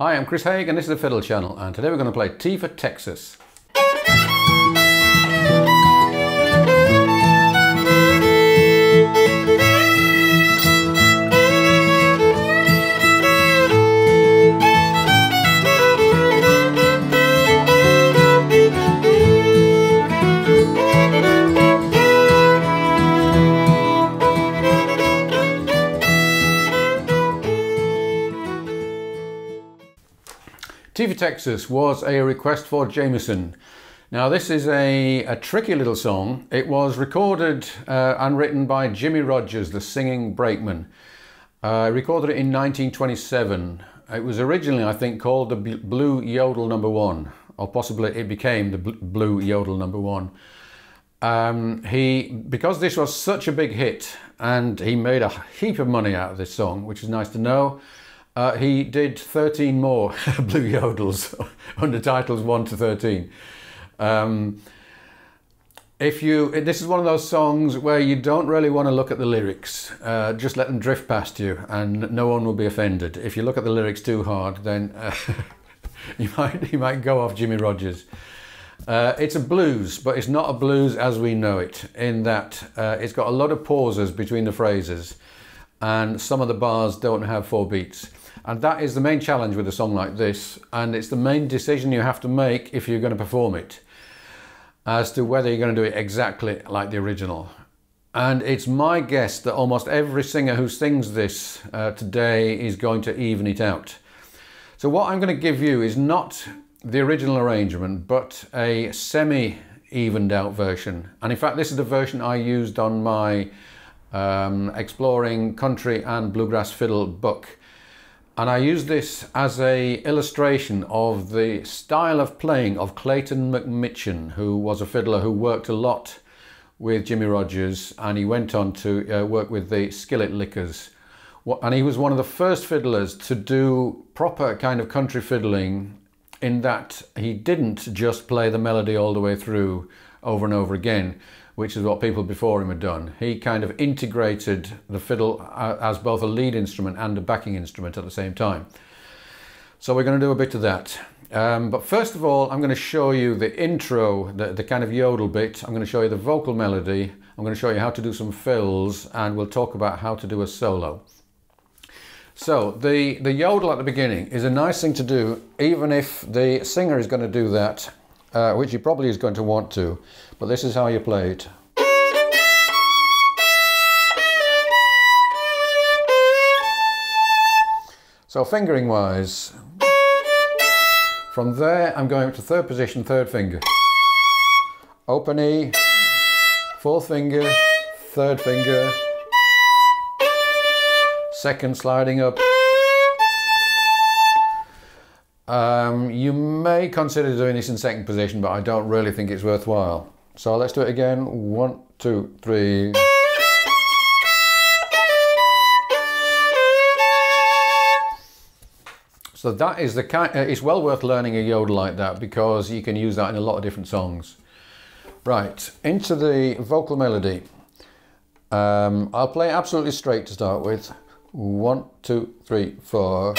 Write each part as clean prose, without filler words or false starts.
Hi, I'm Chris Haigh and this is the Fiddle channel, and today we're going to play T for Texas. T for Texas was a request for Jameson. Now this is a tricky little song. It was recorded and written by Jimmy Rogers, the singing brakeman. Recorded it in 1927. It was originally, I think, called the Blue Yodel No. 1, or possibly it became the Blue Yodel No. 1. Because this was such a big hit and he made a heap of money out of this song, which is nice to know. He did 13 more Blue Yodels under titles 1 to 13. This is one of those songs where you don't really want to look at the lyrics. Just let them drift past you and no one will be offended. If you look at the lyrics too hard, then you might go off Jimmy Rogers. It's a blues, but it's not a blues as we know it, in that it's got a lot of pauses between the phrases and some of the bars don't have 4 beats. And that is the main challenge with a song like this, and it's the main decision you have to make if you're going to perform it, as to whether you're going to do it exactly like the original. And it's my guess that almost every singer who sings this today is going to even it out. So what I'm going to give you is not the original arrangement, but a semi-evened out version. And in fact, this is the version I used on my Exploring Country and Bluegrass Fiddle book. And I use this as an illustration of the style of playing of Clayton McMitchen, who was a fiddler who worked a lot with Jimmy Rogers, and he went on to work with the Skillet Lickers. And he was one of the first fiddlers to do proper kind of country fiddling, in that he didn't just play the melody all the way through over and over again, which is what people before him had done. He kind of integrated the fiddle as both a lead instrument and a backing instrument at the same time. So we're going to do a bit of that. But first of all, I'm going to show you the intro, the kind of yodel bit. I'm going to show you the vocal melody. I'm going to show you how to do some fills, and we'll talk about how to do a solo. So the yodel at the beginning is a nice thing to do, even if the singer is going to do that, which he probably is going to want to, but this is how you play it. So fingering wise, from there I'm going to third position, third finger, open E, fourth finger, third finger, second sliding up. You may consider doing this in second position, but I don't really think it's worthwhile. So let's do it again. 1, 2, 3. So that is the kind. It's well worth learning a yodel like that, because you can use that in a lot of different songs. Right, into the vocal melody. I'll play absolutely straight to start with. 1, 2, 3, 4.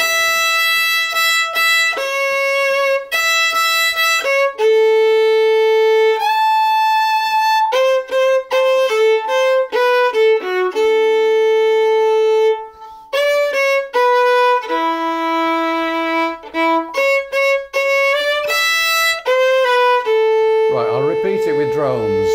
Right, I'll repeat it with drones.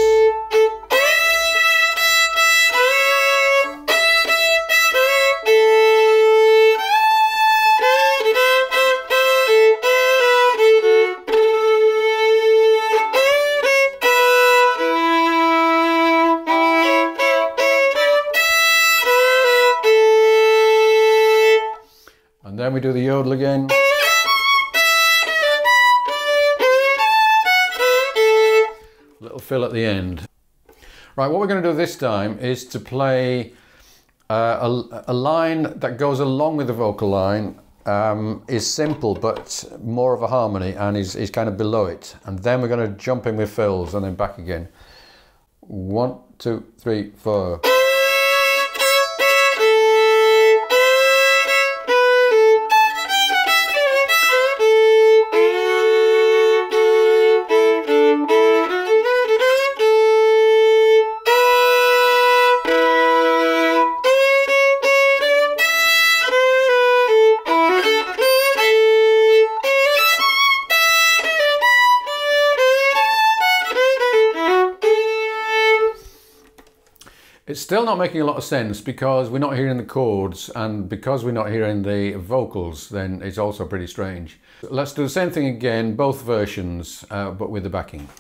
And then we do the yodel again. Little fill at the end. Right, what we're going to do this time is to play a line that goes along with the vocal line. Is simple but more of a harmony, and is kind of below it. And then we're going to jump in with fills and then back again. 1, 2, 3, 4. It's still not making a lot of sense because we're not hearing the chords, and because we're not hearing the vocals, then it's also pretty strange. Let's do the same thing again, both versions, but with the backing.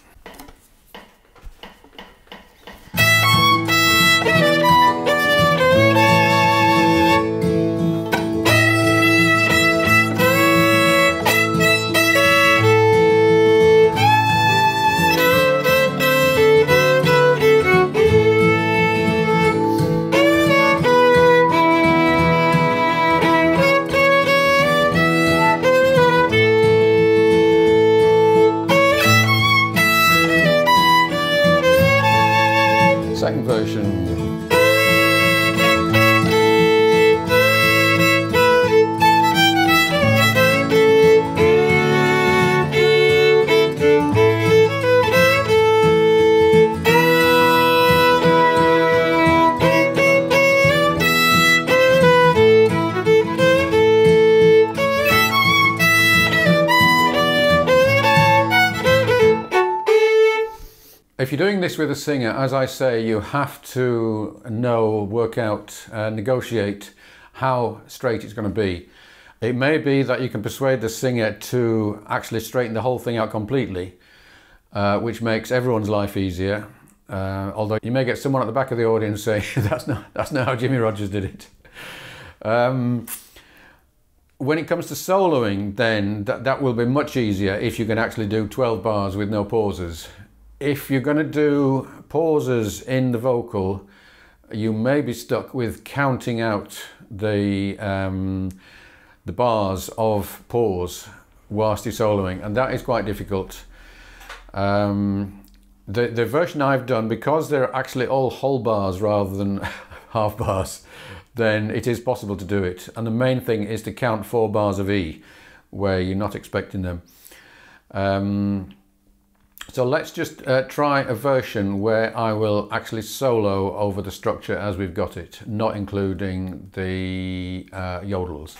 Second version. If you're doing this with a singer, as I say, you have to work out, negotiate how straight it's going to be. It may be that you can persuade the singer to actually straighten the whole thing out completely, which makes everyone's life easier. Although you may get someone at the back of the audience saying, that's not how Jimmie Rodgers did it. When it comes to soloing, then that will be much easier if you can actually do 12 bars with no pauses. If you're going to do pauses in the vocal, you may be stuck with counting out the bars of pause whilst you're soloing, and that is quite difficult. The version I've done, because they're actually all whole bars rather than half bars, then it is possible to do it. And the main thing is to count 4 bars of E where you're not expecting them. So let's just try a version where I will actually solo over the structure as we've got it, not including the yodels.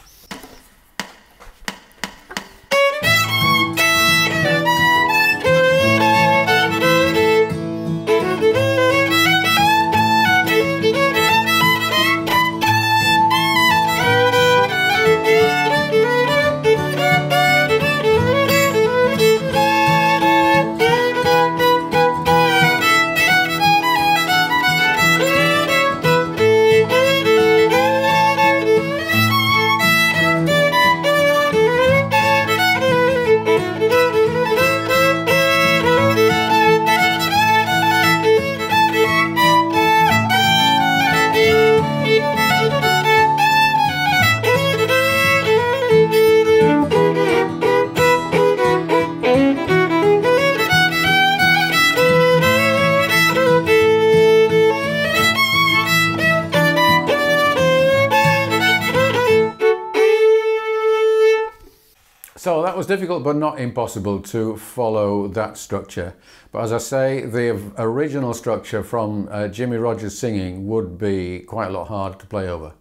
So that was difficult but not impossible to follow that structure. But as I say, the original structure from Jimmie Rodgers singing would be quite a lot hard to play over.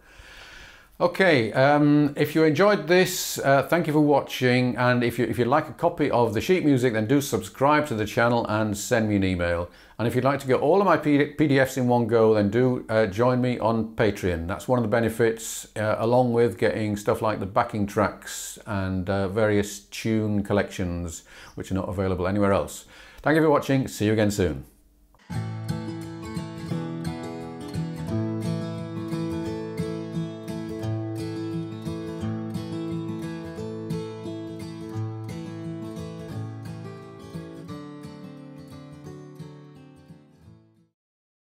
Okay, if you enjoyed this, thank you for watching, and if you'd like a copy of the sheet music, then do subscribe to the channel and send me an email. And if you'd like to get all of my PDFs in one go, then do join me on Patreon. That's one of the benefits, along with getting stuff like the backing tracks and various tune collections, which are not available anywhere else. Thank you for watching. See you again soon.